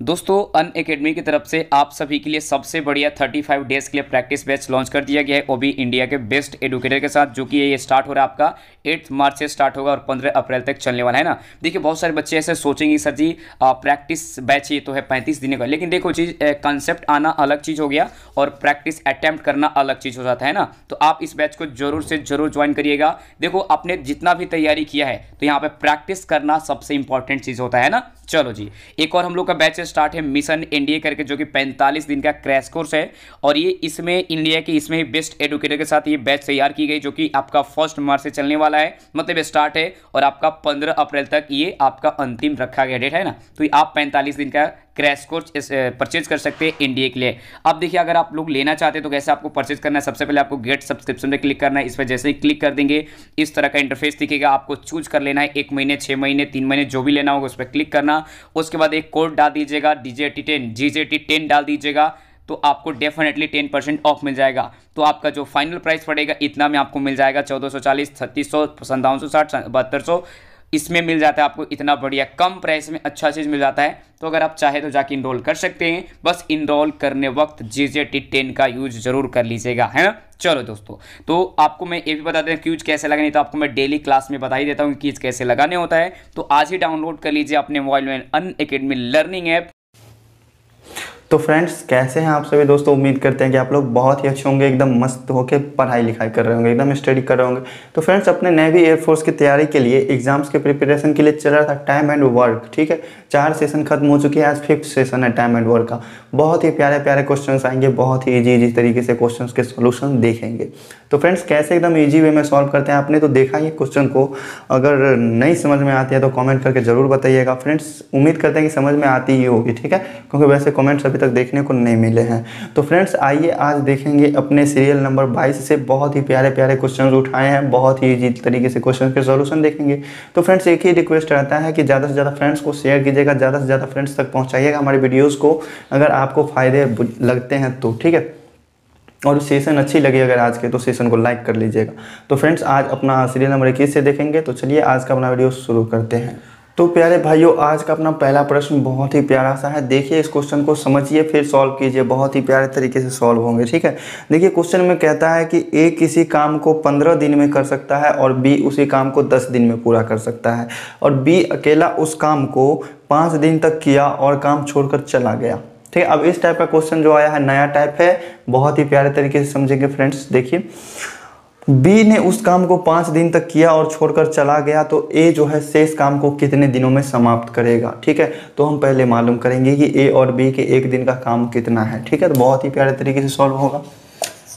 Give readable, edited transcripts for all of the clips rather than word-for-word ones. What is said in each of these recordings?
दोस्तों अनअकैडमी की तरफ से आप सभी के लिए सबसे बढ़िया 35 डेज के लिए प्रैक्टिस बैच लॉन्च कर दिया गया है, वो भी इंडिया के बेस्ट एडुकेटर के साथ, जो कि ये स्टार्ट हो रहा है आपका 8 मार्च से स्टार्ट होगा और 15 अप्रैल तक चलने वाला है ना। देखिए बहुत सारे बच्चे ऐसे सोचेंगे सर जी प्रैक्टिस बैच ये तो है 35 दिन का, लेकिन देखो चीज़ कंसेप्ट आना अलग चीज़ हो गया और प्रैक्टिस अटैम्प्ट करना अलग चीज़ हो जाता है ना। तो आप इस बैच को जरूर से जरूर ज्वाइन करिएगा। देखो आपने जितना भी तैयारी किया है तो यहाँ पे प्रैक्टिस करना सबसे इंपॉर्टेंट चीज़ होता है ना। चलो जी, एक और हम लोग का बैच स्टार्ट है मिशन एनडीए करके, जो कि 45 दिन का क्रैश कोर्स है और ये इसमें इंडिया के इसमें ही बेस्ट एडुकेटर के साथ ये बैच तैयार की गई, जो कि आपका 1 मार्च से चलने वाला है, मतलब स्टार्ट है और आपका 15 अप्रैल तक ये आपका अंतिम रखा गया डेट है ना। तो आप 45 दिन का क्रैश कोर्स परचेज कर सकते हैं इंडिया के लिए। अब देखिए अगर आप लोग लेना चाहते हैं तो कैसे आपको परचेज करना है। सबसे पहले आपको गेट सब्सक्रिप्शन पे क्लिक करना है। इस पर जैसे ही क्लिक कर देंगे इस तरह का इंटरफेस दिखेगा, आपको चूज कर लेना है 1 महीने 6 महीने 3 महीने जो भी लेना होगा उस पर क्लिक करना। उसके बाद एक कोड डाल दीजिएगा GJT10 डाल दीजिएगा, तो आपको डेफिनेटली 10% ऑफ मिल जाएगा। तो आपका जो फाइनल प्राइस पड़ेगा इतना में आपको मिल जाएगा 1440, 3600, 5760, 7200 इसमें मिल जाता है आपको। इतना बढ़िया कम प्राइस में अच्छा चीज़ मिल जाता है। तो अगर आप चाहे तो जाके इनरोल कर सकते हैं, बस इनरोल करने वक्त GJT10 का यूज जरूर कर लीजिएगा, है ना। चलो दोस्तों, तो आपको मैं ये भी बता दें क्यूज कैसे लगाने, तो आपको मैं डेली क्लास में बता ही देता हूँ कि कैसे लगाने होता है। तो आज ही डाउनलोड कर लीजिए अपने मोबाइल में अनअकैडमी लर्निंग ऐप। तो फ्रेंड्स कैसे हैं आप सभी दोस्तों। उम्मीद करते हैं कि आप लोग बहुत ही अच्छे होंगे, एकदम मस्त होकर पढ़ाई लिखाई कर रहे होंगे, एकदम स्टडी कर रहे होंगे। तो फ्रेंड्स अपने नेवी एयरफोर्स की तैयारी के लिए एग्जाम्स के प्रिपरेशन के लिए चल रहा था टाइम एंड वर्क, ठीक है। 4 सेशन खत्म हो चुके हैं, आज 5th सेशन है टाइम एंड वर्क का। बहुत ही प्यारे प्यारे क्वेश्चन आएंगे, बहुत ही ईजी तरीके से क्वेश्चन के सोल्यूशन देखेंगे। तो फ्रेंड्स कैसे एकदम ईजी वे में सॉल्व करते हैं, आपने तो देखा ही क्वेश्चन को। अगर नहीं समझ में आती है तो कमेंट करके जरूर बताइएगा फ्रेंड्स। उम्मीद करते हैं कि समझ में आती ही होगी, ठीक है, क्योंकि वैसे कमेंट्स अभी तक देखने को नहीं मिले हैं। तो फ्रेंड्स आइए आज देखेंगे अपने सीरियल नंबर 22 से बहुत ही प्यारे प्यारे क्वेश्चन उठाए हैं, बहुत ही ईजी तरीके से क्वेश्चन के सॉल्यूशन देखेंगे। तो फ्रेंड्स एक ही रिक्वेस्ट रहता है कि ज़्यादा से ज़्यादा फ्रेंड्स को शेयर कीजिएगा, ज़्यादा से ज़्यादा फ्रेंड्स तक पहुँचाइएगा हमारे वीडियोज़ को, अगर आपको फ़ायदे लगते हैं तो, ठीक है। और सेशन अच्छी लगी अगर आज के, तो सेशन को लाइक कर लीजिएगा। तो फ्रेंड्स आज अपना सीरियल नंबर 21 से देखेंगे। तो चलिए आज का अपना वीडियो शुरू करते हैं। तो प्यारे भाइयों आज का अपना पहला प्रश्न बहुत ही प्यारा सा है। देखिए इस क्वेश्चन को समझिए फिर सॉल्व कीजिए, बहुत ही प्यारे तरीके से सॉल्व होंगे, ठीक है। देखिए क्वेश्चन में कहता है कि ए किसी काम को 15 दिन में कर सकता है और बी उसी काम को 10 दिन में पूरा कर सकता है, और बी अकेला उस काम को 5 दिन तक किया और काम छोड़कर चला गया, ठीक है। अब इस टाइप का क्वेश्चन जो आया है नया टाइप है, बहुत ही प्यारे तरीके से समझेंगे फ्रेंड्स। देखिए बी ने उस काम को 5 दिन तक किया और छोड़कर चला गया, तो ए जो है शेष काम को कितने दिनों में समाप्त करेगा, ठीक है। तो हम पहले मालूम करेंगे कि ए और बी के एक दिन का काम कितना है, ठीक है। तो बहुत ही प्यारे तरीके से सॉल्व होगा।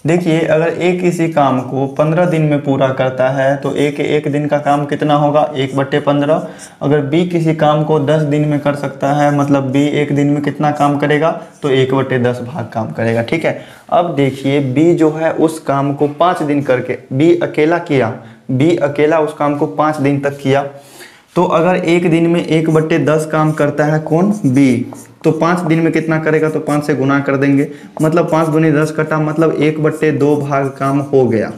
देखिए अगर ए किसी काम को 15 दिन में पूरा करता है तो ए के एक दिन का काम कितना होगा, 1/15। अगर बी किसी काम को 10 दिन में कर सकता है, मतलब बी एक दिन में कितना काम करेगा, तो 1/10 भाग काम करेगा, ठीक है। अब देखिए बी जो है उस काम को 5 दिन करके बी अकेला किया, बी अकेला उस काम को 5 दिन तक किया। तो अगर एक दिन में 1/10 काम करता है कौन, बी, तो 5 दिन में कितना करेगा, तो 5 से गुना कर देंगे, मतलब 5 दूनी 10 कटा, मतलब 1/2 भाग काम हो गया।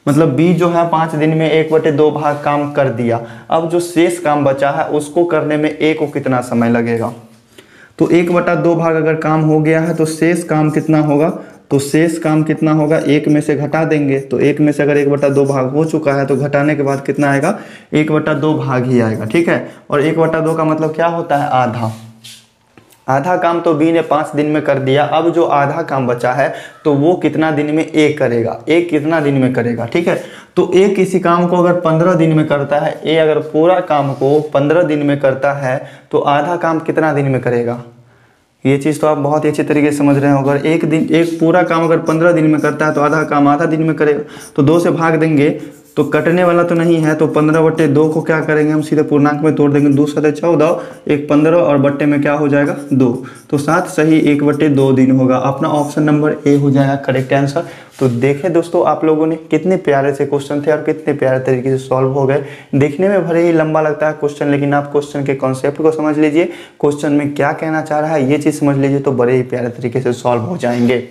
मतलब बी जो है 5 दिन में 1/2 भाग काम कर दिया। अब जो शेष काम बचा है उसको करने में ए को कितना समय लगेगा, तो 1/2 भाग अगर काम हो गया है तो शेष काम कितना होगा, तो शेष काम कितना होगा, 1 में से घटा देंगे। तो 1 में से अगर 1/2 भाग हो चुका है तो घटाने के बाद कितना आएगा, 1/2 भाग ही आएगा, ठीक है। और 1/2 का मतलब क्या होता है, आधा। आधा काम तो बी ने 5 दिन में कर दिया। अब जो आधा काम बचा है तो वो कितना दिन में ए करेगा, ए कितना दिन में करेगा, ठीक है। तो ए किसी काम को अगर 15 दिन में करता है, ए अगर पूरा काम को 15 दिन में करता है तो आधा काम कितना दिन में करेगा, ये चीज़ तो आप बहुत ही अच्छे तरीके से समझ रहे हो। अगर एक पूरा काम अगर 15 दिन में करता है तो आधा काम आधा दिन में करेगा। तो 2 से भाग देंगे तो कटने वाला तो नहीं है, तो 15/2 को क्या करेंगे, हम सीधे पूर्णांक में तोड़ देंगे। 2 7 14, 1 15 और बट्टे में क्या हो जाएगा 2, तो 7 सही 1/2 दिन होगा। अपना ऑप्शन नंबर ए हो जाएगा करेक्ट आंसर। तो देखें दोस्तों आप लोगों ने कितने प्यारे से क्वेश्चन थे और कितने प्यारे तरीके से सॉल्व हो गए। देखने में भले ही लंबा लगता है क्वेश्चन, लेकिन आप क्वेश्चन के कॉन्सेप्ट को समझ लीजिए, क्वेश्चन में क्या कहना चाह रहा है ये चीज़ समझ लीजिए, तो बड़े ही प्यारे तरीके से सॉल्व हो जाएंगे।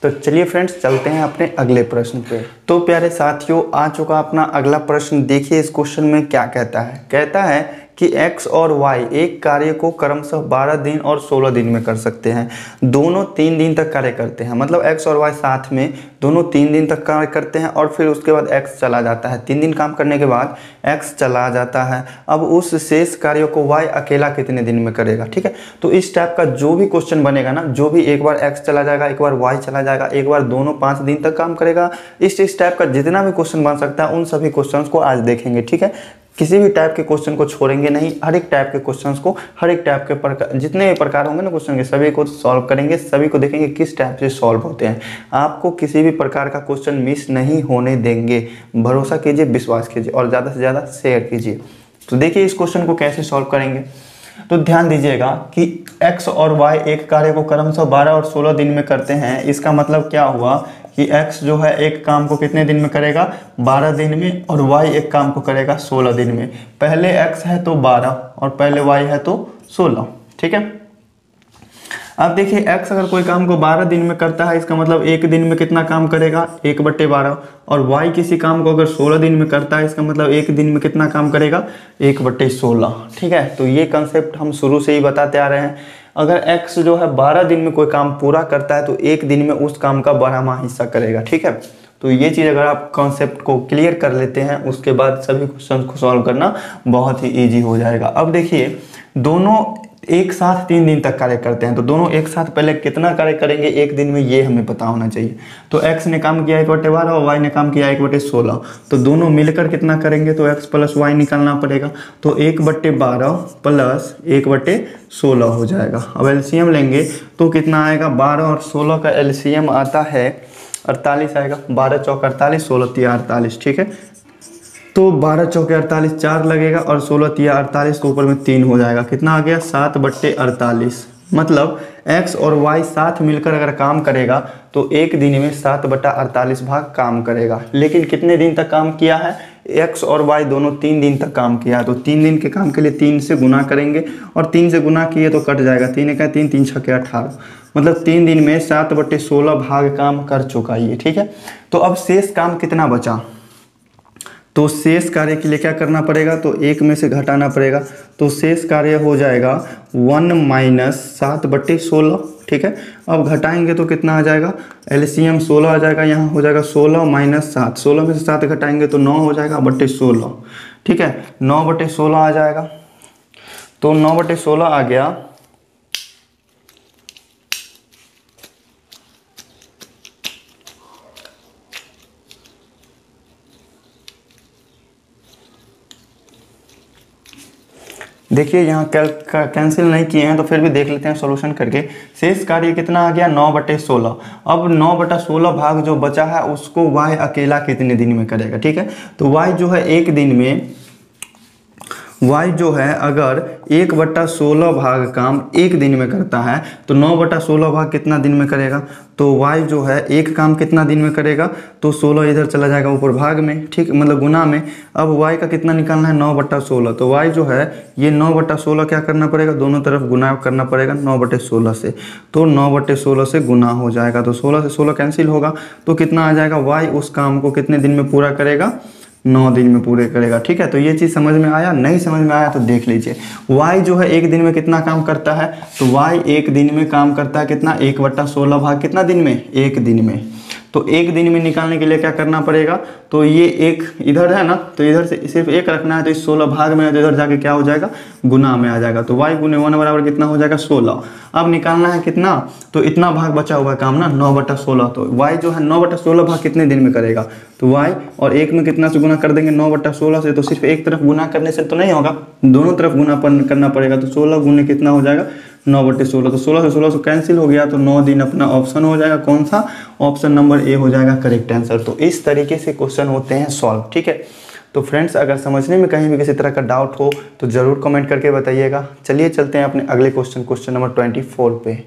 तो चलिए फ्रेंड्स चलते हैं अपने अगले प्रश्न पे। तो प्यारे साथियों आ चुका अपना अगला प्रश्न। देखिए इस क्वेश्चन में क्या कहता है, कहता है कि x और y एक कार्य को क्रमशः 12 दिन और 16 दिन में कर सकते हैं। दोनों 3 दिन तक कार्य करते हैं, मतलब x और y साथ में दोनों 3 दिन तक कार्य करते हैं और फिर उसके बाद x चला जाता है। 3 दिन काम करने के बाद x चला जाता है। अब उस शेष कार्यों को y अकेला कितने दिन में करेगा। ठीक है, तो इस टाइप का जो भी क्वेश्चन बनेगा ना, जो भी एक बार x चला जाएगा, एक बार y चला जाएगा, एक बार दोनों 5 दिन तक काम करेगा, इस टाइप का जितना भी क्वेश्चन बन सकता है उन सभी क्वेश्चंस को आज देखेंगे। ठीक है, किसी भी टाइप के क्वेश्चन को छोड़ेंगे नहीं, हर एक टाइप के क्वेश्चंस को, हर एक टाइप के प्रकार, जितने भी प्रकार होंगे ना क्वेश्चन के, सभी को सॉल्व करेंगे, सभी को देखेंगे किस टाइप से सॉल्व होते हैं। आपको किसी भी प्रकार का क्वेश्चन मिस नहीं होने देंगे। भरोसा कीजिए, विश्वास कीजिए और ज़्यादा से ज़्यादा शेयर कीजिए। तो देखिए इस क्वेश्चन को कैसे सॉल्व करेंगे। तो ध्यान दीजिएगा कि x और y एक कार्य को क्रमशः 12 और 16 दिन में करते हैं। इसका मतलब क्या हुआ कि x जो है एक काम को कितने दिन में करेगा, 12 दिन में, और y एक काम को करेगा 16 दिन में। पहले x है तो 12 और पहले y है तो 16। ठीक है, अब देखिए x अगर कोई काम को 12 दिन में करता है, इसका मतलब एक दिन में कितना काम करेगा, 1/12, और y किसी काम को अगर 16 दिन में करता है, इसका मतलब एक दिन में कितना काम करेगा, 1/16। ठीक है, तो ये कंसेप्ट हम शुरू से ही बताते आ रहे हैं। अगर x जो है 12 दिन में कोई काम पूरा करता है तो एक दिन में उस काम का 12वां हिस्सा करेगा। ठीक है, तो ये चीज़ अगर आप कॉन्सेप्ट को क्लियर कर लेते हैं, उसके बाद सभी क्वेश्चन को सॉल्व करना बहुत ही ईजी हो जाएगा। अब देखिए दोनों एक साथ 3 दिन तक कार्य करते हैं, तो दोनों एक साथ पहले कितना कार्य करेंगे एक दिन में, ये हमें पता होना चाहिए। तो x ने काम किया 1/12 और y ने काम किया 1/16, तो दोनों मिलकर कितना करेंगे, तो x प्लस y निकालना पड़ेगा। तो 1/12 प्लस 1/16 हो जाएगा। अब एलसीएम लेंगे तो कितना आएगा, 12 और 16 का एलसीएम आता है 48 आएगा। 12 चौक 48, 16 तिया 48। ठीक है, तो 12 चौके 48, 4 लगेगा और 16 तिया 48, तो ऊपर में 3 हो जाएगा। कितना आ गया, 7/48। मतलब x और y साथ मिलकर अगर काम करेगा तो एक दिन में 7/48 भाग काम करेगा। लेकिन कितने दिन तक काम किया है, x और y दोनों 3 दिन तक काम किया है। तो 3 दिन के काम के लिए 3 से गुना करेंगे और 3 से गुना किए तो कट जाएगा। 3 का 3, 3 छक्के 18, मतलब 3 दिन में 7/16 भाग काम कर चुका ये। ठीक है, तो अब शेष काम कितना बचा, तो शेष कार्य के लिए क्या करना पड़ेगा, तो 1 में से घटाना पड़ेगा। तो शेष कार्य हो जाएगा 1 - 7/16। ठीक है, अब घटाएंगे तो कितना आ जाएगा, एलसीएम 16 आ जाएगा। यहाँ हो जाएगा 16 - 7, 16 में से 7 घटाएंगे तो 9 हो जाएगा /16। ठीक है, 9/16 आ जाएगा। तो 9/16 आ गया। देखिए यहाँ कैंसिल नहीं किए हैं तो फिर भी देख लेते हैं सॉल्यूशन करके। शेष कार्य कितना आ गया, 9/16। अब 9/16 भाग जो बचा है उसको y अकेला कितने दिन में करेगा। ठीक है, तो y जो है एक दिन में, y जो है अगर 1/16 भाग काम एक दिन में करता है तो 9/16 भाग कितना दिन में करेगा, तो y जो है एक काम कितना दिन में करेगा, तो 16 इधर चला जाएगा ऊपर भाग में। ठीक, मतलब गुना में। अब y का कितना निकालना है, 9/16। तो y जो है ये 9/16 क्या करना पड़ेगा, दोनों तरफ गुना करना पड़ेगा 9/16 से। तो 9/16 से गुना हो जाएगा, तो 16 से 16 कैंसिल होगा तो कितना आ जाएगा, y उस काम को कितने दिन में पूरा करेगा, 9 दिन में पूरे करेगा। ठीक है, तो ये चीज़ समझ में आया, नहीं समझ में आया तो देख लीजिए। y जो है एक दिन में कितना काम करता है, तो y एक दिन में काम करता है कितना, 1/16 भाग कितना दिन में, एक दिन में। तो एक दिन में निकालने के लिए क्या करना पड़ेगा, तो ये एक इधर है ना, तो इधर से सिर्फ एक रखना है, तो इस 16 भाग में है तो इधर जाके क्या हो जाएगा, गुना में आ जाएगा। तो y गुने 1 बराबर कितना हो जाएगा, 16। अब निकालना है कितना, तो इतना भाग बचा हुआ काम ना 9/16। तो y जो है 9/16 भाग कितने दिन में करेगा, तो y और एक में कितना से गुना कर देंगे, 9/16 से। तो सिर्फ एक तरफ गुना करने से तो नहीं होगा, दोनों तरफ गुना करना पड़ेगा। तो 16 गुने कितना हो जाएगा, 9/16। तो 16 से 16 कैंसिल हो गया, तो 9 दिन अपना ऑप्शन हो जाएगा कौन सा, ऑप्शन नंबर ए हो जाएगा करेक्ट आंसर। तो इस तरीके से क्वेश्चन होते हैं सॉल्व। ठीक है, तो फ्रेंड्स अगर समझने में कहीं भी किसी तरह का डाउट हो तो ज़रूर कमेंट करके बताइएगा। चलिए चलते हैं अपने अगले क्वेश्चन नंबर 24 पे।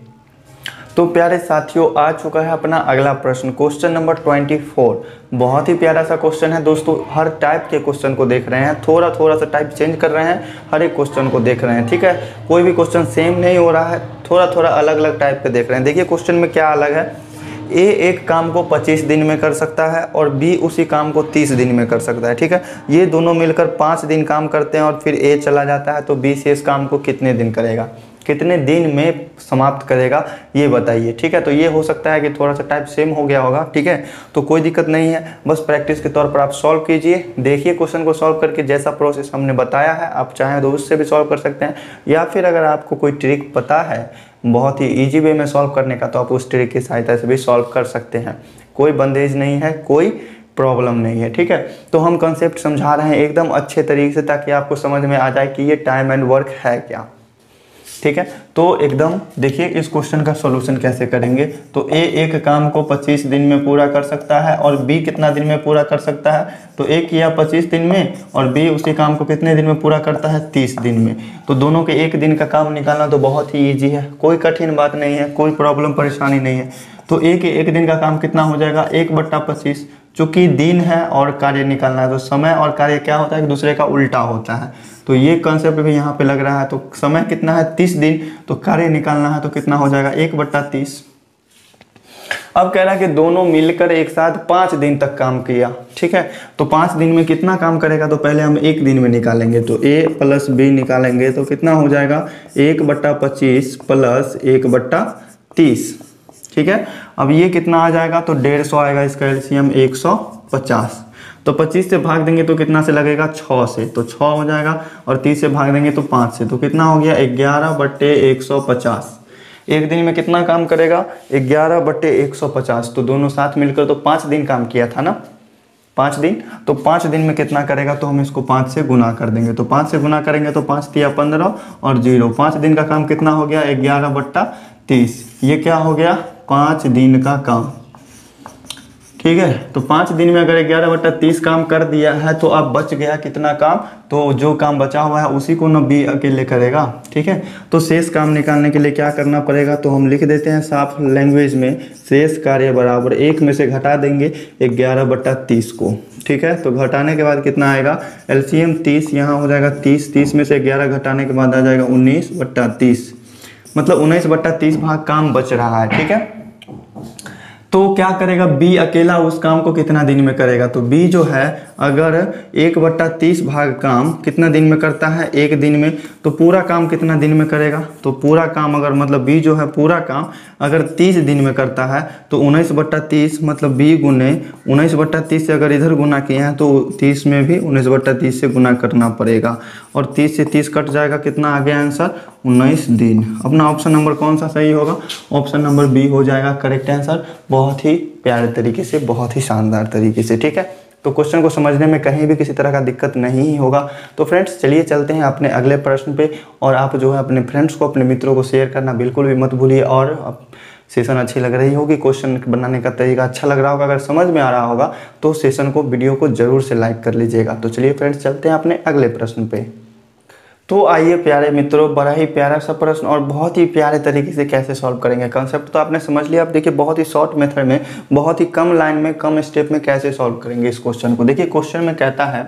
तो प्यारे साथियों आ चुका है अपना अगला प्रश्न, क्वेश्चन नंबर 24। बहुत ही प्यारा सा क्वेश्चन है दोस्तों। हर टाइप के क्वेश्चन को देख रहे हैं, थोड़ा थोड़ा सा टाइप चेंज कर रहे हैं, हर एक क्वेश्चन को देख रहे हैं। ठीक है, कोई भी क्वेश्चन सेम नहीं हो रहा है, थोड़ा थोड़ा अलग अलग टाइप के देख रहे हैं। देखिए क्वेश्चन में क्या अलग है ए एक काम को 25 दिन में कर सकता है और बी उसी काम को 30 दिन में कर सकता है, ठीक है। ये दोनों मिलकर 5 दिन काम करते हैं और फिर ए चला जाता है, तो बी से इस काम को कितने दिन करेगा, कितने दिन में समाप्त करेगा, ये बताइए, ठीक है। तो ये हो सकता है कि थोड़ा सा टाइप सेम हो गया होगा, ठीक है। तो कोई दिक्कत नहीं है, बस प्रैक्टिस के तौर पर आप सॉल्व कीजिए, देखिए क्वेश्चन को सॉल्व करके जैसा प्रोसेस हमने बताया है आप चाहें तो उससे भी सॉल्व कर सकते हैं, या फिर अगर आपको कोई ट्रिक पता है बहुत ही ईजी वे में सॉल्व करने का तो आप उस ट्रिक की सहायता से भी सॉल्व कर सकते हैं। कोई बंदेज नहीं है, कोई प्रॉब्लम नहीं है, ठीक है। तो हम कंसेप्ट समझा रहे हैं एकदम अच्छे तरीके से ताकि आपको समझ में आ जाए कि ये टाइम एंड वर्क है क्या, ठीक है। तो एकदम देखिए इस क्वेश्चन का सॉल्यूशन कैसे करेंगे। तो ए एक काम को 25 दिन में पूरा कर सकता है और बी कितना दिन में पूरा कर सकता है, तो ए किया 25 दिन में और बी उसी काम को कितने दिन में पूरा करता है, 30 दिन में। तो दोनों के एक दिन का काम निकालना तो बहुत ही ईजी है, कोई कठिन बात नहीं है, कोई प्रॉब्लम परेशानी नहीं है। तो ए के एक दिन का काम कितना हो जाएगा, 1/25, चूँकि दिन है और कार्य निकालना है तो समय और कार्य क्या होता है, एक दूसरे का उल्टा होता है। तो ये कॉन्सेप्ट भी यहाँ पे लग रहा है। तो समय कितना है 30 दिन, तो कार्य निकालना है तो कितना हो जाएगा 1/30। अब कह रहा है कि दोनों मिलकर एक साथ 5 दिन तक काम किया, ठीक है। तो 5 दिन में कितना काम करेगा, तो पहले हम एक दिन में निकालेंगे। तो a + b निकालेंगे तो कितना हो जाएगा 1/25 + 1/30, ठीक है। अब ये कितना आ जाएगा, तो 150 आएगा, इसका एलसीएम 150। तो 25 से भाग देंगे तो कितना से लगेगा, 6 से, तो 6 हो जाएगा, और 30 से भाग देंगे तो 5 से, तो कितना हो गया 11/150। एक दिन में कितना काम करेगा, 11/150। तो दोनों साथ मिलकर तो 5 दिन काम किया था ना, 5 दिन। तो 5 दिन में कितना करेगा, तो हम इसको 5 से गुना कर देंगे। तो 5 से गुना करेंगे तो 5 × 15 और 0, 5 दिन का काम कितना हो गया 11/30। ये क्या हो गया 5 दिन का काम, ठीक है। तो 5 दिन में अगर 11/30 काम कर दिया है तो अब बच गया कितना काम, तो जो काम बचा हुआ है उसी को न बी अकेले करेगा, ठीक है। तो शेष काम निकालने के लिए क्या करना पड़ेगा, तो हम लिख देते हैं साफ लैंग्वेज में, शेष कार्य बराबर 1 में से घटा देंगे 11/30 को, ठीक है। तो घटाने के बाद कितना आएगा, एलसीएम 30, यहाँ हो जाएगा 30, 30 में से 11 घटाने के बाद आ जाएगा 19/30, मतलब 19/30 भाग काम बच रहा है, ठीक है। तो क्या करेगा बी अकेला उस काम को कितना दिन में करेगा, तो बी जो है अगर 1/30 भाग काम कितना दिन में करता है, 1 दिन में, तो पूरा काम कितना दिन में करेगा, तो पूरा काम अगर मतलब बी जो है पूरा काम अगर 30 दिन में करता है तो 19/30 मतलब बी गुने 19/30 से अगर इधर गुना किए हैं तो 30 में भी 19/30 से गुना करना पड़ेगा, और 30 से 30 कट जाएगा, कितना आ गया आंसर 19 दिन। अपना ऑप्शन नंबर कौन सा सही होगा, ऑप्शन नंबर बी हो जाएगा करेक्ट आंसर। बहुत ही प्यारे तरीके से, बहुत ही शानदार तरीके से, ठीक है। तो क्वेश्चन को समझने में कहीं भी किसी तरह का दिक्कत नहीं होगा। तो फ्रेंड्स चलिए चलते हैं अपने अगले प्रश्न पे, और आप जो है अपने फ्रेंड्स को, अपने मित्रों को शेयर करना बिल्कुल भी मत भूलिए। और सेशन अच्छी लग रही होगी, क्वेश्चन बनाने का तरीका अच्छा लग रहा होगा, अगर समझ में आ रहा होगा तो सेशन को, वीडियो को जरूर से लाइक कर लीजिएगा। तो चलिए फ्रेंड्स चलते हैं अपने अगले प्रश्न पे। तो आइए प्यारे मित्रों, बड़ा ही प्यारा सा प्रश्न और बहुत ही प्यारे तरीके से कैसे सॉल्व करेंगे। कंसेप्ट तो आपने समझ लिया, अब देखिए बहुत ही शॉर्ट मेथड में, बहुत ही कम लाइन में, कम स्टेप में कैसे सॉल्व करेंगे इस क्वेश्चन को। देखिए क्वेश्चन में कहता है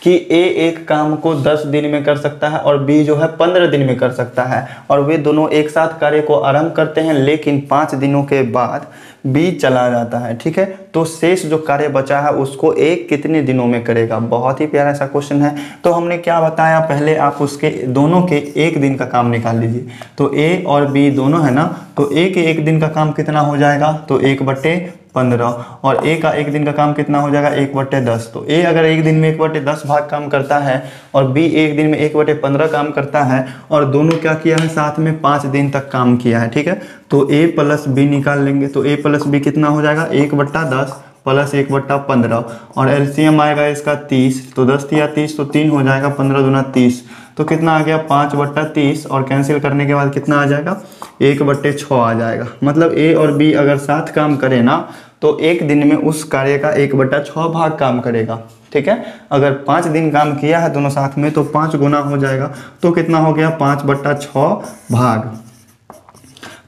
कि ए एक काम को 10 दिन में कर सकता है और बी जो है 15 दिन में कर सकता है, और वे दोनों एक साथ कार्य को आरंभ करते हैं, लेकिन 5 दिनों के बाद बी चला जाता है, ठीक है। तो शेष जो कार्य बचा है उसको ए कितने दिनों में करेगा। बहुत ही प्यारा सा क्वेश्चन है। तो हमने क्या बताया, पहले आप उसके दोनों के एक दिन का काम निकाल लीजिए। तो ए और बी दोनों है ना, तो ए के एक दिन का काम कितना हो जाएगा, तो 1/15, और ए का एक दिन का काम कितना हो जाएगा 1/10। तो ए अगर एक दिन में 1/10 भाग काम करता है और बी एक दिन में 1/15 काम करता है, और दोनों क्या किया है साथ में 5 दिन तक काम किया है, ठीक है। तो ए + बी निकाल लेंगे। तो ए + बी कितना हो जाएगा 1/10 + 1/15, और एलसीएम आएगा इसका 30। तो 10 या 30 तो 3 हो जाएगा, 15 दूना 30, तो कितना आ गया 5/30, और कैंसिल करने के बाद कितना आ जाएगा 1/6 आ जाएगा। मतलब ए और बी अगर साथ काम करें ना तो एक दिन में उस कार्य का 1/6 भाग काम करेगा, ठीक है। अगर 5 दिन काम किया है दोनों साथ में तो 5 गुना हो जाएगा, तो कितना हो गया 5/6 भाग।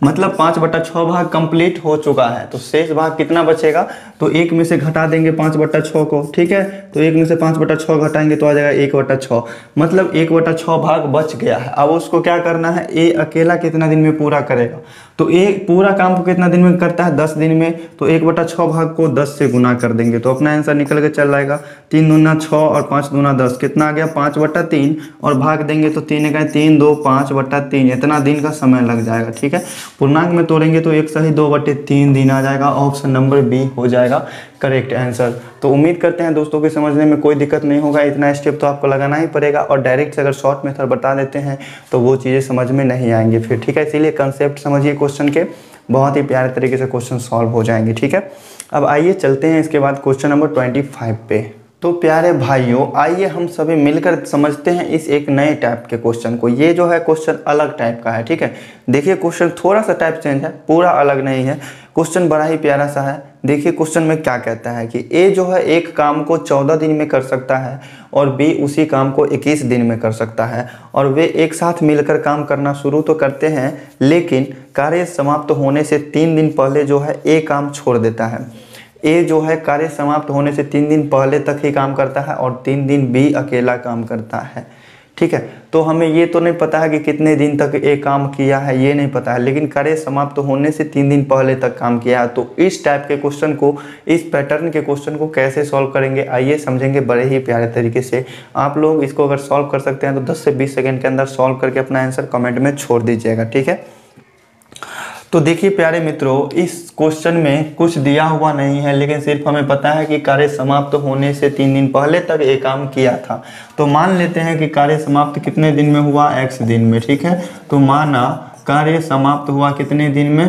मतलब 5/6 भाग कंप्लीट हो चुका है। तो शेष भाग कितना बचेगा, तो 1 में से घटा देंगे 5/6 को, ठीक है। तो 1 में से 5/6 घटाएंगे तो आ जाएगा 1/6, मतलब 1/6 भाग बच गया है। अब उसको क्या करना है, ए अकेला कितना दिन में पूरा करेगा, तो ए पूरा काम को कितना दिन में करता है, 10 दिन में। तो 1/6 भाग को 10 से गुना कर देंगे तो अपना आंसर निकल के चल जाएगा। 3 दूना 6 और 5 दूना 10, कितना आ गया 5/3, और भाग देंगे तो 3 का 3 2 5/3, इतना दिन का समय लग जाएगा, ठीक है। पूर्णांक में तोड़ेंगे तो 1/2/3 दिन आ जाएगा। ऑप्शन नंबर बी हो जाएगा करेक्ट आंसर। तो उम्मीद करते हैं दोस्तों के समझने में कोई दिक्कत नहीं होगा, इतना स्टेप तो आपको लगाना ही पड़ेगा, और डायरेक्ट से अगर शॉर्ट मेथड बता देते हैं तो वो चीज़ें समझ में नहीं आएंगी फिर, ठीक है। इसीलिए कंसेप्ट समझिए क्वेश्चन के, बहुत ही प्यारे तरीके से क्वेश्चन सॉल्व हो जाएंगे, ठीक है। अब आइए चलते हैं इसके बाद क्वेश्चन नंबर 25 पे। तो प्यारे भाइयों, आइए हम सभी मिलकर समझते हैं इस एक नए टाइप के क्वेश्चन को। ये जो है क्वेश्चन अलग टाइप का है, ठीक है। देखिए क्वेश्चन थोड़ा सा टाइप चेंज है, पूरा अलग नहीं है। क्वेश्चन बड़ा ही प्यारा सा है। देखिए क्वेश्चन में क्या कहता है कि ए जो है एक काम को 14 दिन में कर सकता है और बी उसी काम को 21 दिन में कर सकता है, और वे एक साथ मिलकर काम करना शुरू तो करते हैं, लेकिन कार्य समाप्त होने से 3 दिन पहले जो है ए काम छोड़ देता है। ए जो है कार्य समाप्त होने से 3 दिन पहले तक ही काम करता है और 3 दिन बी अकेला काम करता है, ठीक है। तो हमें ये तो नहीं पता है कि कितने दिन तक ए काम किया है, ये नहीं पता है, लेकिन कार्य समाप्त होने से 3 दिन पहले तक काम किया है। तो इस टाइप के क्वेश्चन को, इस पैटर्न के क्वेश्चन को कैसे सॉल्व करेंगे, आइए समझेंगे बड़े ही प्यारे तरीके से। आप लोग इसको अगर सॉल्व कर सकते हैं तो 10 से 20 सेकेंड के अंदर सॉल्व करके अपना आंसर कमेंट में छोड़ दीजिएगा, ठीक है। तो देखिए प्यारे मित्रों, इस क्वेश्चन में कुछ दिया हुआ नहीं है, लेकिन सिर्फ हमें पता है कि कार्य समाप्त होने से 3 दिन पहले तक ये काम किया था। तो मान लेते हैं कि कार्य समाप्त कितने दिन में हुआ, x दिन में, ठीक है। तो माना कार्य समाप्त हुआ कितने दिन में,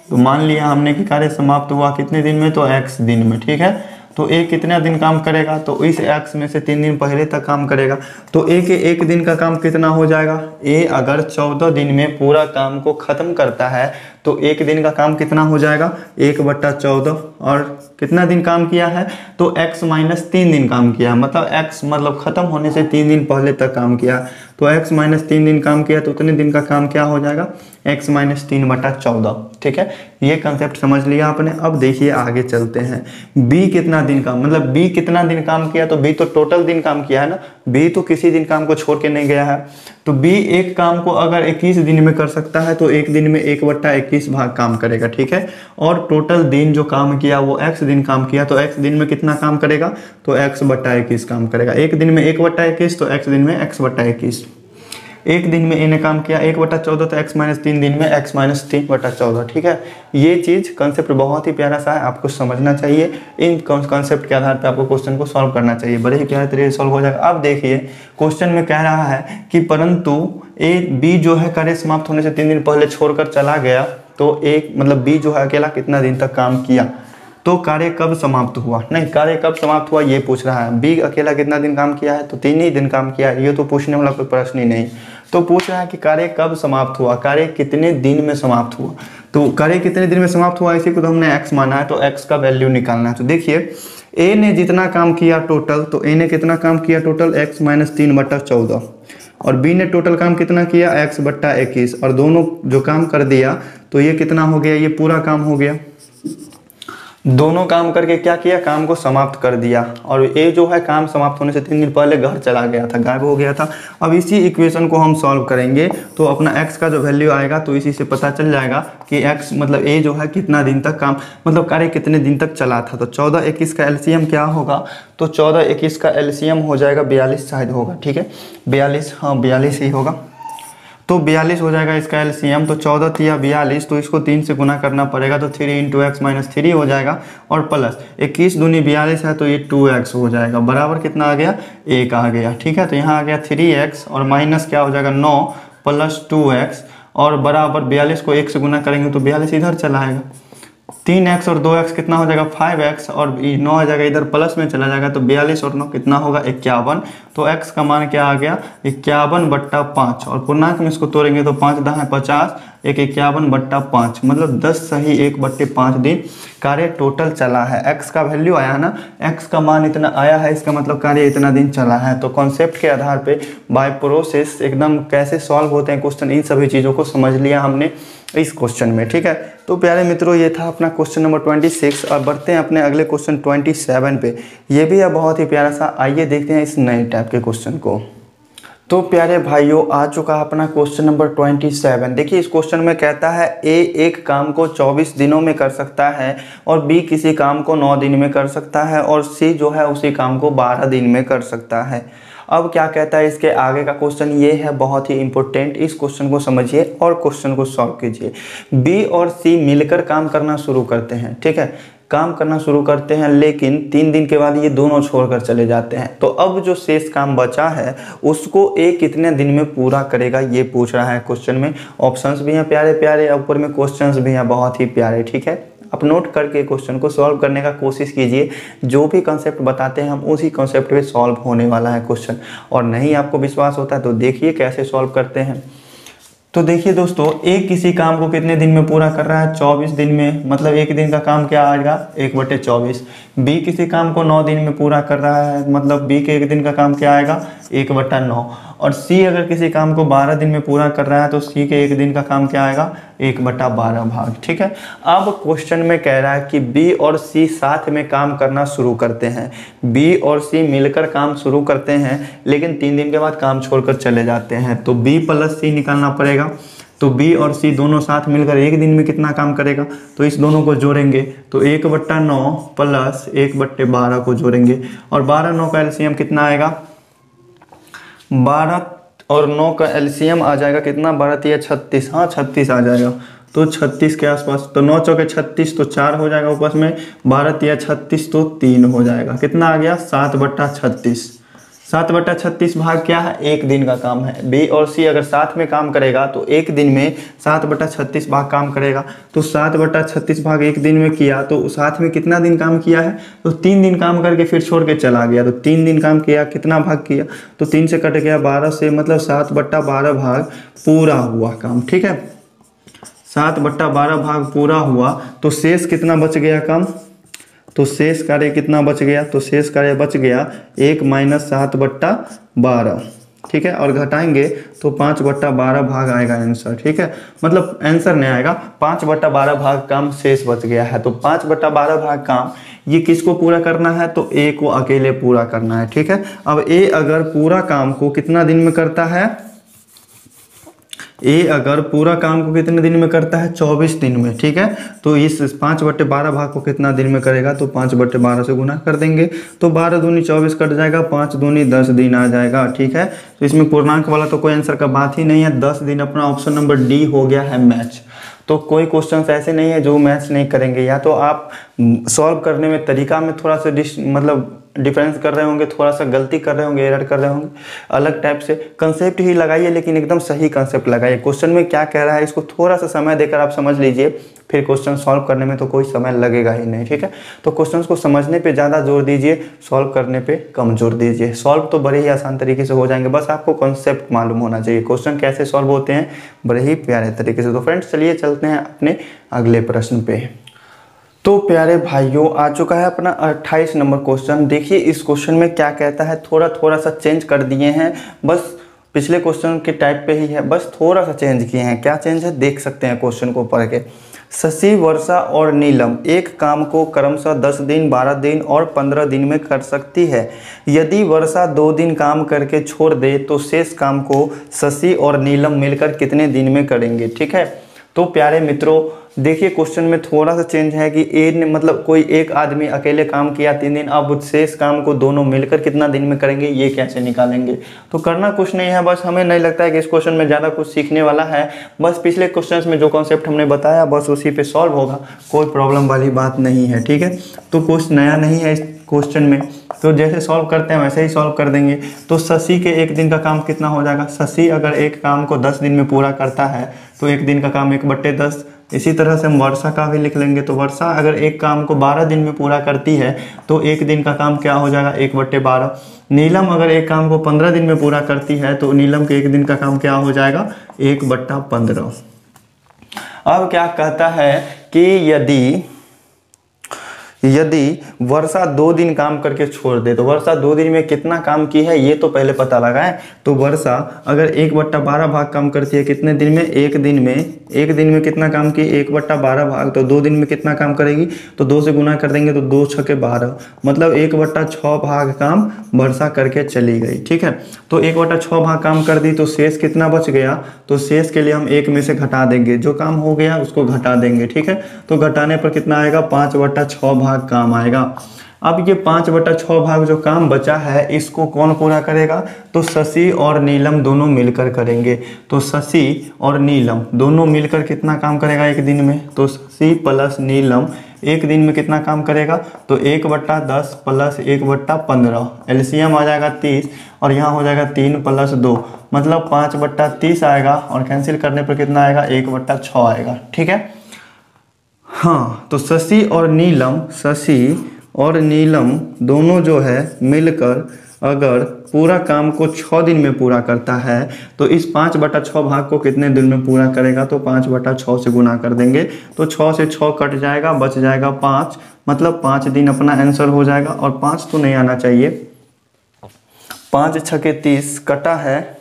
तो मान लिया हमने कि कार्य समाप्त हुआ कितने दिन में, तो x दिन में, ठीक है। तो ए कितना दिन काम करेगा, तो इस x में से 3 दिन पहले तक काम करेगा। तो ए के 1 दिन का काम कितना हो जाएगा, ए अगर 14 दिन में पूरा काम को खत्म करता है तो 1 दिन का काम कितना हो जाएगा, 1/14, और कितना दिन काम किया है, तो x - 3 दिन काम किया, मतलब x मतलब खत्म होने से 3 दिन पहले तक काम किया। तो x - 3 दिन काम किया तो उतने दिन का काम क्या हो जाएगा, x - 3/14, ठीक है। ये कंसेप्ट समझ लिया आपने। अब देखिए आगे चलते हैं, b कितना दिन काम, मतलब b कितना दिन काम किया, तो b तो टोटल दिन काम किया है ना, b तो किसी दिन काम को छोड़ के नहीं गया है। तो b एक काम को अगर 21 दिन में कर सकता है तो एक दिन में 1/21 भाग काम करेगा, ठीक है। और टोटल दिन जो काम किया वो x दिन काम किया, तो x दिन में कितना काम करेगा, तो x/21 काम करेगा। एक दिन में 1/21, तो x दिन में x/21। एक दिन में इन्हें काम किया 1/14, तो x - 3 दिन में x - 3/14, ठीक है। ये चीज़ कंसेप्ट बहुत ही प्यारा सा है, आपको समझना चाहिए। इन कंसेप्ट के आधार पे आपको क्वेश्चन को सॉल्व करना चाहिए, बड़े ही प्यारे तरीके से सॉल्व हो जाएगा। अब देखिए क्वेश्चन में कह रहा है कि परंतु ए बी जो है कार्य समाप्त होने से 3 दिन पहले छोड़कर चला गया, तो एक मतलब बी जो है अकेला कितना दिन तक काम किया। तो कार्य कब समाप्त हुआ, नहीं कार्य कब समाप्त हुआ ये पूछ रहा है। बी अकेला कितना दिन काम किया है, तो 3 ही दिन काम किया है, ये तो पूछने वाला कोई प्रश्न ही नहीं। तो पूछ रहा है कि कार्य कब समाप्त हुआ, कार्य कितने दिन में समाप्त हुआ। तो कार्य कितने दिन में समाप्त हुआ, इसी को तो हमने x माना है, तो x का वैल्यू निकालना है। तो देखिए a ने जितना काम किया टोटल, तो a ने कितना काम किया टोटल, x - 3/14, और b ने टोटल काम कितना किया, x/21, और दोनों जो काम कर दिया तो ये कितना हो गया, ये पूरा काम हो गया। दोनों काम करके क्या किया, काम को समाप्त कर दिया। और ए जो है काम समाप्त होने से 3 दिन पहले घर चला गया था, गायब हो गया था। अब इसी इक्वेशन को हम सॉल्व करेंगे तो अपना x का जो वैल्यू आएगा तो इसी से पता चल जाएगा कि x मतलब ए जो है कितना दिन तक काम मतलब कार्य कितने दिन तक चला था। तो 14/21 का एलसीएम क्या होगा, तो 14/21 का एलसीएम हो जाएगा 42 शायद होगा, ठीक है 42, हाँ 42 ही होगा। तो 42 हो जाएगा इसका एलसीएम। तो 14 या 42, तो इसको 3 से गुना करना पड़ेगा, तो 3 × x - 3 हो जाएगा, और प्लस 21 दूनी 42 है तो ये 2x हो जाएगा, बराबर कितना आ गया, 1 आ गया, ठीक है। तो यहाँ आ गया 3x और माइनस क्या हो जाएगा 9 + 2x, और बराबर 42 को 1 से गुना करेंगे तो 42 इधर चला आएगा, 3x और 2x कितना हो जाएगा 5x, और 9 आ जाएगा इधर प्लस में चला जाएगा, तो 42 और 9 कितना होगा 51। तो x का मान क्या आ गया 51/5, और पूर्णांक में इसको तोड़ेंगे तो 5 × 10 = 50, एक 51/5, मतलब 10 सही 1/5 दिन कार्य टोटल चला है। x का वैल्यू आया ना, x का मान इतना आया है, इसका मतलब कार्य इतना दिन चला है। तो कॉन्सेप्ट के आधार पे बाय प्रोसेस एकदम कैसे सॉल्व होते हैं क्वेश्चन, इन सभी चीज़ों को समझ लिया हमने इस क्वेश्चन में, ठीक है। तो प्यारे मित्रों, ये था अपना क्वेश्चन नंबर 26 और बढ़ते हैं अपने अगले क्वेश्चन 27 पे। ये भी है बहुत ही प्यारा सा, आइए देखते हैं इस नए टाइप के क्वेश्चन को। तो प्यारे भाइयों, आ चुका है अपना क्वेश्चन नंबर 27। देखिए इस क्वेश्चन में कहता है ए एक काम को 24 दिनों में कर सकता है और बी किसी काम को 9 दिन में कर सकता है और सी जो है उसी काम को 12 दिन में कर सकता है। अब क्या कहता है इसके आगे का क्वेश्चन, ये है बहुत ही इंपॉर्टेंट। इस क्वेश्चन को समझिए और क्वेश्चन को सॉल्व कीजिए। बी और सी मिलकर काम करना शुरू करते हैं, ठीक है, काम करना शुरू करते हैं, लेकिन 3 दिन के बाद ये दोनों छोड़कर चले जाते हैं। तो अब जो शेष काम बचा है उसको ए कितने दिन में पूरा करेगा, ये पूछ रहा है क्वेश्चन में। ऑप्शंस भी हैं प्यारे प्यारे, ऊपर में क्वेश्चंस भी हैं बहुत ही प्यारे, ठीक है। आप नोट करके क्वेश्चन को सॉल्व करने का कोशिश कीजिए। जो भी कॉन्सेप्ट बताते हैं हम उसी कॉन्सेप्ट पे सॉल्व होने वाला है क्वेश्चन। और नहीं आपको विश्वास होता है तो देखिए कैसे सॉल्व करते हैं। तो देखिए दोस्तों, ए किसी काम को कितने दिन में पूरा कर रहा है, 24 दिन में, मतलब एक दिन का काम क्या आएगा 1/24। बी किसी काम को 9 दिन में पूरा कर रहा है, मतलब बी के एक दिन का काम क्या आएगा 1/9। और सी अगर किसी काम को 12 दिन में पूरा कर रहा है तो सी के एक दिन का काम क्या आएगा 1/12 भाग, ठीक है। अब क्वेश्चन में कह रहा है कि बी और सी साथ में काम करना शुरू करते हैं। बी और सी मिलकर काम शुरू करते हैं लेकिन 3 दिन के बाद काम छोड़कर चले जाते हैं। तो बी प्लस सी निकालना पड़ेगा। तो बी और सी दोनों साथ मिलकर एक दिन में कितना काम करेगा, तो इस दोनों को जोड़ेंगे तो 1/9 प्लस 1/12 को जोड़ेंगे और 12-9 का एलसीएम कितना आएगा, 12 और 9 का एलसीएम आ जाएगा कितना, 12×3=36, हाँ 36 आ जाएगा। तो 36 के आसपास, तो 9 चौके 36 तो 4 हो जाएगा ऊपर में, 12×3=36 तो 3 हो जाएगा। कितना आ गया 7/36। 7/36 भाग क्या है, एक दिन का काम है। बी और सी अगर साथ में काम करेगा तो एक दिन में 7/36 भाग काम करेगा। तो 7/36 भाग एक दिन में किया तो साथ में कितना दिन काम किया है, तो 3 दिन काम करके फिर छोड़ के चला गया। तो 3 दिन काम किया, कितना भाग किया, तो 3 से कट गया 12 से, मतलब 7/12 भाग पूरा हुआ काम, ठीक है। 7/12 भाग पूरा हुआ तो शेष कितना बच गया काम, तो शेष कार्य कितना बच गया, तो शेष कार्य बच गया 1 - 7/12, ठीक है। और घटाएंगे तो 5/12 भाग आएगा आंसर, ठीक है। मतलब आंसर नहीं आएगा, 5/12 भाग काम शेष बच गया है। तो 5/12 भाग काम ये किसको पूरा करना है, तो ए को अकेले पूरा करना है, ठीक है। अब ए अगर पूरा काम को कितना दिन में करता है, ए अगर पूरा काम को कितने दिन में करता है 24 दिन में, ठीक है। तो इस 5/12 भाग को कितना दिन में करेगा, तो 5/12 से गुना कर देंगे तो 12 दूनी 24 कट जाएगा, 5 दूनी 10 दिन आ जाएगा, ठीक है। तो इसमें पूर्णांक वाला तो कोई आंसर का बात ही नहीं है, 10 दिन अपना ऑप्शन नंबर डी हो गया है मैच। तो कोई क्वेश्चन ऐसे नहीं है जो मैच नहीं करेंगे, या तो आप सॉल्व करने में तरीका में थोड़ा सा मतलब डिफरेंस कर रहे होंगे, थोड़ा सा गलती कर रहे होंगे, एरर कर रहे होंगे, अलग टाइप से कंसेप्ट ही लगाइए, लेकिन एकदम सही कंसेप्ट लगाइए। क्वेश्चन में क्या कह रहा है इसको थोड़ा सा समय देकर आप समझ लीजिए, फिर क्वेश्चन सॉल्व करने में तो कोई समय लगेगा ही नहीं, ठीक है। तो क्वेश्चंस को समझने पे ज़्यादा जोर दीजिए, सॉल्व करने पे कम जोर दीजिए। सॉल्व तो बड़े ही आसान तरीके से हो जाएंगे, बस आपको कॉन्सेप्ट मालूम होना चाहिए, क्वेश्चन कैसे सॉल्व होते हैं बड़े ही प्यारे तरीके से। तो फ्रेंड्स चलिए चलते हैं अपने अगले प्रश्न पे। तो प्यारे भाइयों, आ चुका है अपना 28 नंबर क्वेश्चन। देखिए इस क्वेश्चन में क्या कहता है, थोड़ा सा चेंज कर दिए हैं, बस पिछले क्वेश्चन के टाइप पे ही है, बस थोड़ा सा चेंज किए हैं। क्या चेंज है देख सकते हैं क्वेश्चन को पढ़ के। शशि, वर्षा और नीलम एक काम को क्रमशः 10 दिन, 12 दिन और 15 दिन में कर सकती है। यदि वर्षा 2 दिन काम करके छोड़ दे तो शेष काम को शशि और नीलम मिलकर कितने दिन में करेंगे, ठीक है। तो प्यारे मित्रों देखिए क्वेश्चन में थोड़ा सा चेंज है कि ए ने मतलब कोई एक आदमी अकेले काम किया 3 दिन, अब शेष काम को दोनों मिलकर कितना दिन में करेंगे, ये कैसे निकालेंगे। तो करना कुछ नहीं है, बस हमें नहीं लगता है कि इस क्वेश्चन में ज़्यादा कुछ सीखने वाला है, बस पिछले क्वेश्चंस में जो कॉन्सेप्ट हमने बताया बस उसी पे सॉल्व होगा, कोई प्रॉब्लम वाली बात नहीं है, ठीक है। तो कुछ नया नहीं है इस क्वेश्चन में, तो जैसे सॉल्व करते हैं वैसे ही सॉल्व कर देंगे। तो शशि के एक दिन का काम कितना हो जाएगा, शशि अगर एक काम को 10 दिन में पूरा करता है तो एक दिन का काम 1/10। इसी तरह से हम वर्षा का भी लिख लेंगे, तो वर्षा अगर एक काम को 12 दिन में पूरा करती है तो एक दिन का काम क्या हो जाएगा 1/12। नीलम अगर एक काम को 15 दिन में पूरा करती है तो नीलम के एक दिन का काम क्या हो जाएगा 1/15। अब क्या कहता है कि यदि वर्षा 2 दिन काम करके छोड़ दे, तो वर्षा 2 दिन में कितना काम की है ये तो पहले पता लगाएं। तो वर्षा अगर 1/12 भाग काम करती है कितने दिन में, एक दिन में कितना काम की, 1/12 भाग, तो 2 दिन में कितना काम करेगी, तो 2 से गुना कर देंगे तो 2 छके 12, मतलब 1/6 भाग काम वर्षा करके चली गई। ठीक है, तो 1/6 भाग काम कर दी, तो शेष कितना बच गया, तो शेष के लिए हम 1 में से घटा देंगे, जो काम हो गया उसको घटा देंगे। ठीक है, तो घटाने पर कितना आएगा, 5/6 भाग काम आएगा। अब ये 5/6 भाग जो काम बचा है इसको कौन पूरा करेगा, तो शशि और नीलम दोनों मिलकर करेंगे। तो शशि और नीलम दोनों मिलकर कितना काम करेगा एक दिन में, तो शशि प्लस नीलम एक दिन में कितना काम करेगा, तो 1/10 प्लस 1/15, एलसीएम आ जाएगा 30 और यहाँ हो जाएगा 3 + 2, मतलब 5/30 आएगा, और कैंसिल करने पर कितना आएगा, 1/6 आएगा। ठीक है, हाँ, तो शशि और नीलम दोनों जो है मिलकर अगर पूरा काम को 6 दिन में पूरा करता है तो इस 5/6 भाग को कितने दिन में पूरा करेगा, तो 5/6 से गुना कर देंगे, तो 6 से 6 कट जाएगा, बच जाएगा 5, मतलब 5 दिन अपना आंसर हो जाएगा। और 5 तो नहीं आना चाहिए, 5 छके 30 कटा है,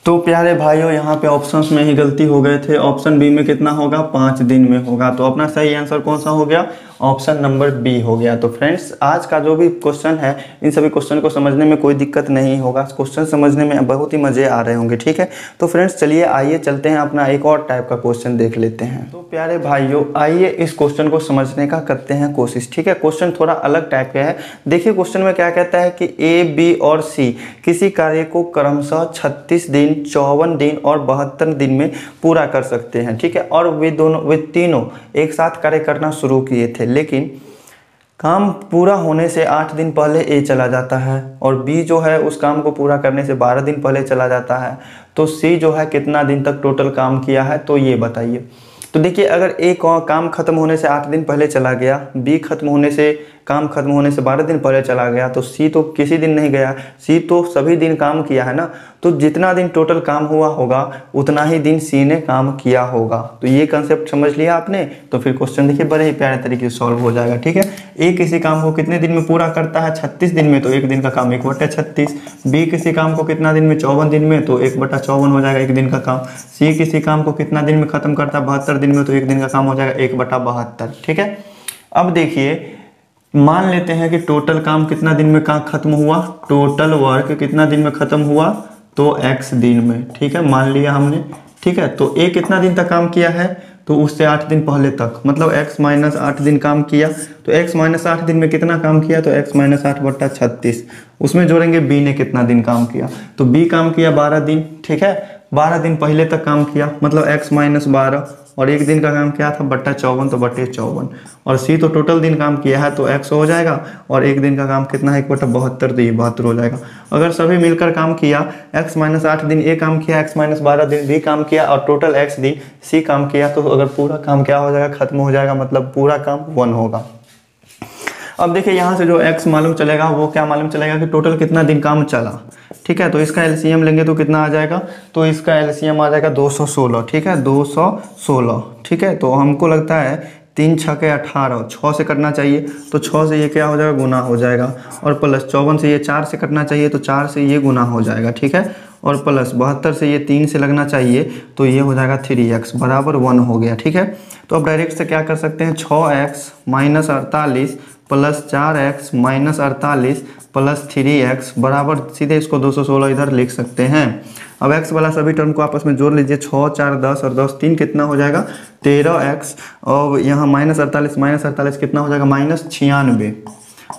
तो प्यारे भाइयों यहाँ पे ऑप्शंस में ही गलती हो गए थे। ऑप्शन बी में कितना होगा, 5 दिन में होगा। तो अपना सही आंसर कौन सा हो गया, ऑप्शन नंबर बी हो गया। तो फ्रेंड्स आज का जो भी क्वेश्चन है इन सभी क्वेश्चन को समझने में कोई दिक्कत नहीं होगा, क्वेश्चन समझने में बहुत ही मज़े आ रहे होंगे। ठीक है, तो फ्रेंड्स चलिए आइए चलते हैं अपना एक और टाइप का क्वेश्चन देख लेते हैं। तो प्यारे भाइयों आइए इस क्वेश्चन को समझने का करते हैं कोशिश। ठीक है, क्वेश्चन थोड़ा अलग टाइप का है। देखिए क्वेश्चन में क्या कहता है कि ए, बी और सी किसी कार्य को क्रमशः 36 दिन, 54 दिन और 72 दिन में पूरा कर सकते हैं। ठीक है, और वे तीनों एक साथ कार्य करना शुरू किए थे, लेकिन काम पूरा होने से 8 दिन पहले ए चला जाता है और बी जो है उस काम को पूरा करने से 12 दिन पहले चला जाता है। तो सी जो है कितना दिन तक टोटल काम किया है, तो ये बताइए। तो देखिए अगर ए काम खत्म होने से 8 दिन पहले चला गया, बी काम खत्म होने से 12 दिन पहले चला गया, तो सी तो किसी दिन नहीं गया, सी तो सभी दिन काम किया है ना। तो जितना दिन टोटल काम हुआ होगा उतना ही दिन सी ने काम किया होगा। तो ये कंसेप्ट समझ लिया आपने। तो फिर क्वेश्चन देखिए बड़े ही प्यारे तरीके से सॉल्व हो जाएगा। ठीक है, ए किसी काम को कितने दिन में पूरा करता है, 36 दिन में, तो एक दिन का काम 1/36। बी किसी काम को कितना दिन में, 54 दिन में, तो 1/54 हो जाएगा एक दिन का काम। सी किसी काम को कितना दिन में खत्म करता है, 72 दिन में, तो एक दिन का काम हो जाएगा 1/72। ठीक है, अब देखिए मान लेते हैं कि टोटल काम कितना दिन में खत्म हुआ, टोटल वर्क कितना दिन में खत्म हुआ, तो x दिन में। ठीक है, मान लिया हमने। ठीक है, तो ए कितना दिन तक काम किया है, तो उससे 8 दिन पहले तक, मतलब x - 8 दिन काम किया। तो x - 8 दिन में कितना काम किया, तो x - 8/36। उसमें जोड़ेंगे b ने कितना दिन काम किया, तो b काम किया 12 दिन। ठीक है, 12 दिन पहले तक काम किया, मतलब x - 12, और एक दिन का काम क्या था, 54, तो 54। और सी तो टोटल दिन काम किया है तो x हो जाएगा, और एक दिन का काम कितना है, 1/72, तो ये 72 हो जाएगा। अगर सभी मिलकर काम किया, x - 8 दिन ए काम किया, x - 12 दिन बी काम किया, और टोटल x दिन सी काम किया, तो अगर पूरा काम क्या हो जाएगा, खत्म हो जाएगा, मतलब पूरा काम 1 होगा। अब देखिए यहाँ से जो x मालूम चलेगा वो क्या मालूम चलेगा कि टोटल कितना दिन काम चला। ठीक है, तो इसका एलसीएम लेंगे तो कितना आ जाएगा, तो इसका एलसीएम आ जाएगा 216। ठीक है, 216। ठीक है, तो हमको लगता है 3 छके 18, 6 से कटना चाहिए, तो 6 से ये क्या हो जाएगा, गुना हो जाएगा, और प्लस 54 से ये 4 से कटना चाहिए, तो 4 से ये गुना हो जाएगा। ठीक है, और प्लस 72 से ये 3 से लगना चाहिए, तो ये हो जाएगा 3x बराबर 1 हो गया। ठीक है, तो अब डायरेक्ट से क्या कर सकते हैं, 6x - 48 plus 4x - 48 plus 3x बराबर, सीधे इसको 216 इधर लिख सकते हैं। अब x वाला सभी टर्म को आपस में जोड़ लीजिए, 6 4 10 और 10 3 कितना हो जाएगा, 13x, और यहाँ -48 कितना हो जाएगा, -96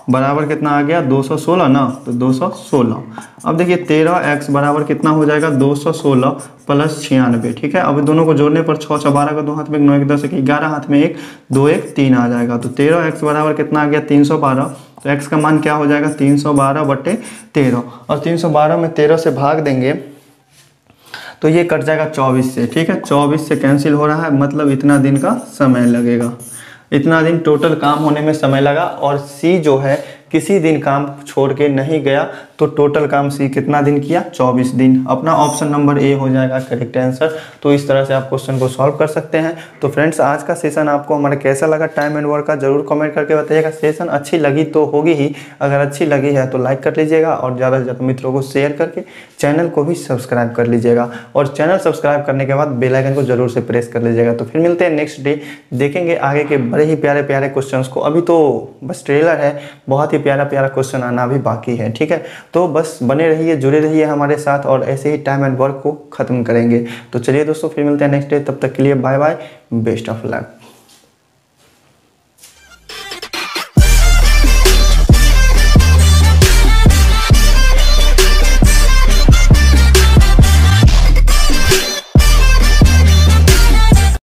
बराबर कितना आ गया, 216 ना, तो 216। अब देखिए 13x बराबर कितना हो जाएगा, 216 प्लस 96। ठीक है, अब दोनों को जोड़ने पर 6 6 12 का 2 हाथ में 9 1 10 1 11 हाथ में 1 2 1 3 आ जाएगा। तो 13x बराबर कितना आ गया, 312। तो x का मान क्या हो जाएगा, 312/13, और 312 में 13 से भाग देंगे तो ये कट जाएगा 24 से। ठीक है, 24 से कैंसिल हो रहा है, मतलब इतना दिन का समय लगेगा, इतना दिन टोटल काम होने में समय लगा। और सी जो है किसी दिन काम छोड़ के नहीं गया, तो टोटल काम सी कितना दिन किया, 24 दिन। अपना ऑप्शन नंबर ए हो जाएगा करेक्ट आंसर। तो इस तरह से आप क्वेश्चन को सॉल्व कर सकते हैं। तो फ्रेंड्स आज का सेशन आपको हमारा कैसा लगा टाइम एंड वर्क का जरूर कमेंट करके बताइएगा। सेशन अच्छी लगी तो होगी ही, अगर अच्छी लगी है तो लाइक कर लीजिएगा और ज़्यादा से ज़्यादा मित्रों को शेयर करके चैनल को भी सब्सक्राइब कर लीजिएगा। और चैनल सब्सक्राइब करने के बाद बेल आइकन को जरूर से प्रेस कर लीजिएगा। तो फिर मिलते हैं नेक्स्ट डे, देखेंगे आगे के बड़े ही प्यारे प्यारे क्वेश्चंस को। अभी तो बस ट्रेलर है, बहुत ही प्यारा प्यारा क्वेश्चन आना भी बाकी है, ठीक है। तो बस बने रहिए, जुड़े रहिए हमारे साथ और ऐसे ही टाइम एंड वर्क को खत्म करेंगे। तो चलिए दोस्तों फिर मिलते हैं नेक्स्ट डे, तब तक के लिए bye bye, best of luck.